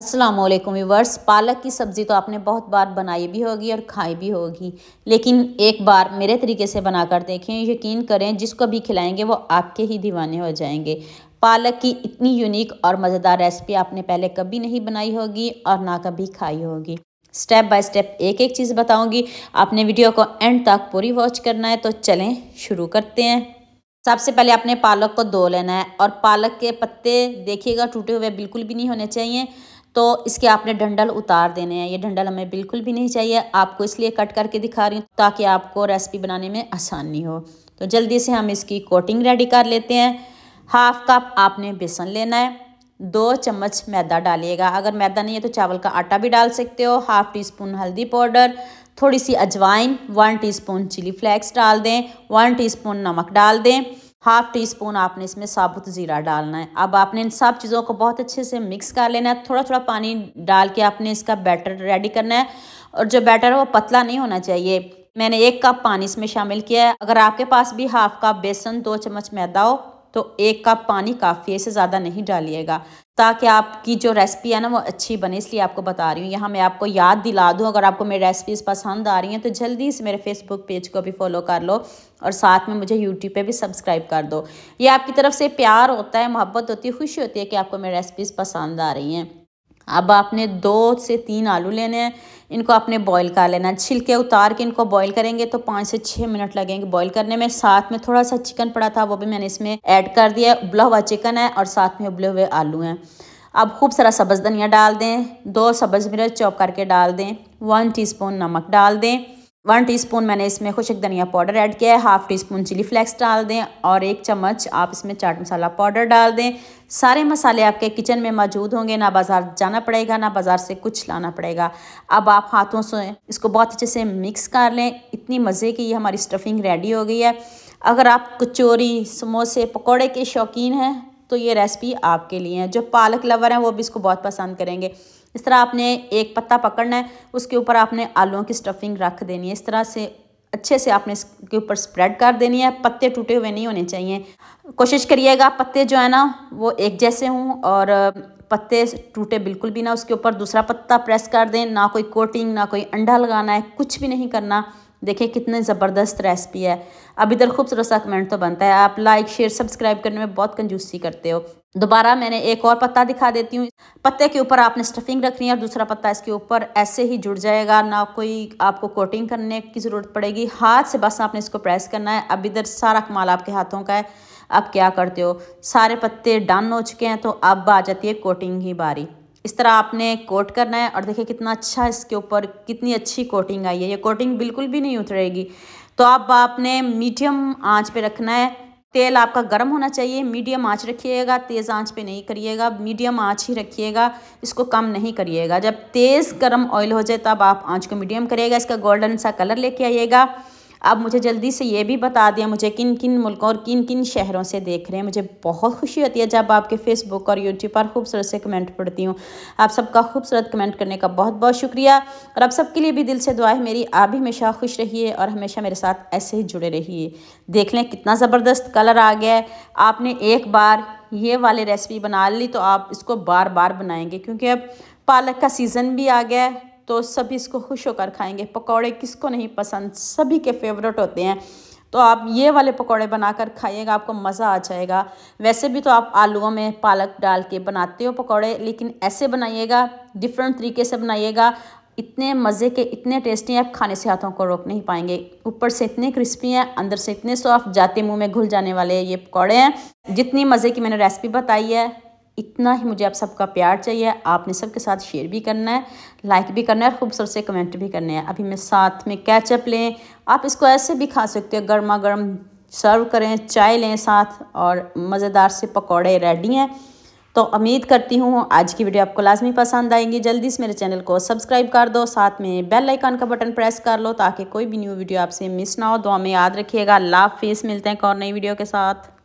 अस्सलामुअलैकुम व्यूवर्स। पालक की सब्ज़ी तो आपने बहुत बार बनाई भी होगी और खाई भी होगी, लेकिन एक बार मेरे तरीके से बनाकर देखें। यकीन करें, जिसको भी खिलाएंगे वो आपके ही दीवाने हो जाएंगे। पालक की इतनी यूनिक और मज़ेदार रेसिपी आपने पहले कभी नहीं बनाई होगी और ना कभी खाई होगी। स्टेप बाय स्टेप एक एक चीज़ बताऊंगी। आपने वीडियो को एंड तक पूरी वॉच करना है। तो चलें शुरू करते हैं। सबसे पहले आपने पालक को धो लेना है और पालक के पत्ते देखिएगा टूटे हुए बिल्कुल भी नहीं होने चाहिए। तो इसके आपने डंडल उतार देने हैं। ये डंडल हमें बिल्कुल भी नहीं चाहिए। आपको इसलिए कट करके दिखा रही हूँ ताकि आपको रेसिपी बनाने में आसानी हो। तो जल्दी से हम इसकी कोटिंग रेडी कर लेते हैं। हाफ कप आपने बेसन लेना है। 2 चम्मच मैदा डालिएगा। अगर मैदा नहीं है तो चावल का आटा भी डाल सकते हो। हाफ टी स्पून हल्दी पाउडर, थोड़ी सी अजवाइन, 1 टीस्पून चिली फ्लेक्स डाल दें, 1 टीस्पून नमक डाल दें, हाफ टी स्पून आपने इसमें साबुत ज़ीरा डालना है। अब आपने इन सब चीज़ों को बहुत अच्छे से मिक्स कर लेना है। थोड़ा थोड़ा पानी डाल के आपने इसका बैटर रेडी करना है और जो बैटर है वो पतला नहीं होना चाहिए। मैंने 1 कप पानी इसमें शामिल किया है। अगर आपके पास भी हाफ कप बेसन, 2 चम्मच मैदा हो तो 1 कप पानी काफ़ी है, इससे ज़्यादा नहीं डालिएगा ताकि आपकी जो रेसिपी है ना वो अच्छी बने। इसलिए आपको बता रही हूँ। यहाँ मैं आपको याद दिला दूँ, अगर आपको मेरी रेसिपीज़ पसंद आ रही हैं तो जल्दी से मेरे फेसबुक पेज को भी फॉलो कर लो और साथ में मुझे यूट्यूब पे भी सब्सक्राइब कर दो। ये आपकी तरफ से प्यार होता है, मोहब्बत होती है, खुशी होती है कि आपको मेरी रेसिपीज़ पसंद आ रही हैं। अब आपने 2 से 3 आलू लेने हैं। इनको आपने बॉईल कर लेना है। छिलके उतार के इनको बॉईल करेंगे तो 5 से 6 मिनट लगेंगे बॉईल करने में। साथ में थोड़ा सा चिकन पड़ा था, वो भी मैंने इसमें ऐड कर दिया है। उबला हुआ चिकन है और साथ में उबले हुए आलू हैं। अब खूब सारा सब्ज़ धनिया डाल दें, 2 सब्ज़ मिर्च चॉप करके डाल दें, 1 टीस्पून नमक डाल दें, 1 टीस्पून मैंने इसमें खुशक धनिया पाउडर ऐड किया है, half teaspoon chili flakes डाल दें और 1 चम्मच आप इसमें चाट मसाला पाउडर डाल दें। सारे मसाले आपके किचन में मौजूद होंगे, ना बाज़ार जाना पड़ेगा ना बाज़ार से कुछ लाना पड़ेगा। अब आप हाथों से इसको बहुत अच्छे से मिक्स कर लें। इतनी मज़े की ये हमारी स्टफिंग रेडी हो गई है। अगर आप कचौरी, समोसे, पकौड़े के शौकीन हैं तो ये रेसिपी आपके लिए है। जो पालक लवर हैं वो भी इसको बहुत पसंद करेंगे। इस तरह आपने एक पत्ता पकड़ना है, उसके ऊपर आपने आलूओं की स्टफिंग रख देनी है। इस तरह से अच्छे से आपने इसके ऊपर स्प्रेड कर देनी है। पत्ते टूटे हुए नहीं होने चाहिए। कोशिश करिएगा पत्ते जो है ना वो एक जैसे हों और पत्ते टूटे बिल्कुल भी ना। उसके ऊपर दूसरा पत्ता प्रेस कर दें। ना कोई कोटिंग, ना कोई अंडा लगाना है, कुछ भी नहीं करना। देखिए कितनी ज़बरदस्त रेसिपी है। अब इधर खूबसूरत सा कमेंट तो बनता है। आप लाइक, शेयर, सब्सक्राइब करने में बहुत कंजूसी करते हो। दोबारा मैंने एक और पत्ता दिखा देती हूँ। पत्ते के ऊपर आपने स्टफिंग रखनी है और दूसरा पत्ता इसके ऊपर ऐसे ही जुड़ जाएगा। ना कोई आपको कोटिंग करने की ज़रूरत पड़ेगी। हाथ से बस आपने इसको प्रेस करना है। अब इधर सारा कमाल आपके हाथों का है। अब क्या करते हो, सारे पत्ते डन हो चुके हैं तो अब आ जाती है कोटिंग की बारी। इस तरह आपने कोट करना है और देखिए कितना अच्छा इसके ऊपर कितनी अच्छी कोटिंग आई है। ये कोटिंग बिल्कुल भी नहीं उतरेगी। तो अब आपने मीडियम आंच पे रखना है। तेल आपका गर्म होना चाहिए। मीडियम आंच रखिएगा, तेज़ आंच पे नहीं करिएगा। मीडियम आंच ही रखिएगा, इसको कम नहीं करिएगा। जब तेज़ गर्म ऑयल हो जाए तब आप आंच को मीडियम करिएगा। इसका गोल्डन सा कलर लेके आइएगा। अब मुझे जल्दी से ये भी बता दिया मुझे किन किन मुल्कों और किन किन शहरों से देख रहे हैं। मुझे बहुत खुशी होती है जब आपके फेसबुक और यूट्यूब पर खूबसूरत से कमेंट पढ़ती हूँ। आप सबका खूबसूरत कमेंट करने का बहुत बहुत शुक्रिया। और आप सबके लिए भी दिल से दुआ है मेरी। आप भी हमेशा खुश रहिए और हमेशा मेरे साथ ऐसे ही जुड़े रहिए। देख लें कितना ज़बरदस्त कलर आ गया है। आपने एक बार ये वाली रेसिपी बना ली तो आप इसको बार बार बनाएंगे, क्योंकि अब पालक का सीज़न भी आ गया है तो सभी इसको खुश होकर खाएंगे। पकौड़े किसको नहीं पसंद, सभी के फेवरेट होते हैं। तो आप ये वाले पकौड़े बनाकर खाइएगा, आपको मज़ा आ जाएगा। वैसे भी तो आप आलूओं में पालक डाल के बनाते हो पकौड़े, लेकिन ऐसे बनाइएगा, डिफरेंट तरीके से बनाइएगा। इतने मज़े के, इतने टेस्टी हैं, आप खाने से हाथों को रोक नहीं पाएंगे। ऊपर से इतने क्रिस्पी हैं, अंदर से इतने सॉफ्ट, जाते मुँह में घुल जाने वाले ये पकौड़े हैं। जितनी मज़े की मैंने रेसिपी बताई है इतना ही मुझे आप सबका प्यार चाहिए। आपने सबके साथ शेयर भी करना है, लाइक भी करना है और खूबसूरत से कमेंट भी करने हैं। अभी मैं साथ में केचप लें, आप इसको ऐसे भी खा सकते हो, गर्मा गर्म सर्व करें, चाय लें साथ और मज़ेदार से पकौड़े रेडी हैं। तो उम्मीद करती हूँ आज की वीडियो आपको लाजमी पसंद आएगी। जल्दी से मेरे चैनल को सब्सक्राइब कर दो, साथ में बेल आइकन का बटन प्रेस कर लो ताकि कोई भी न्यू वीडियो आपसे मिस ना हो। दुआ में याद रखिएगा। अल्लाह हाफिज़। मिलते हैं एक और नई वीडियो के साथ।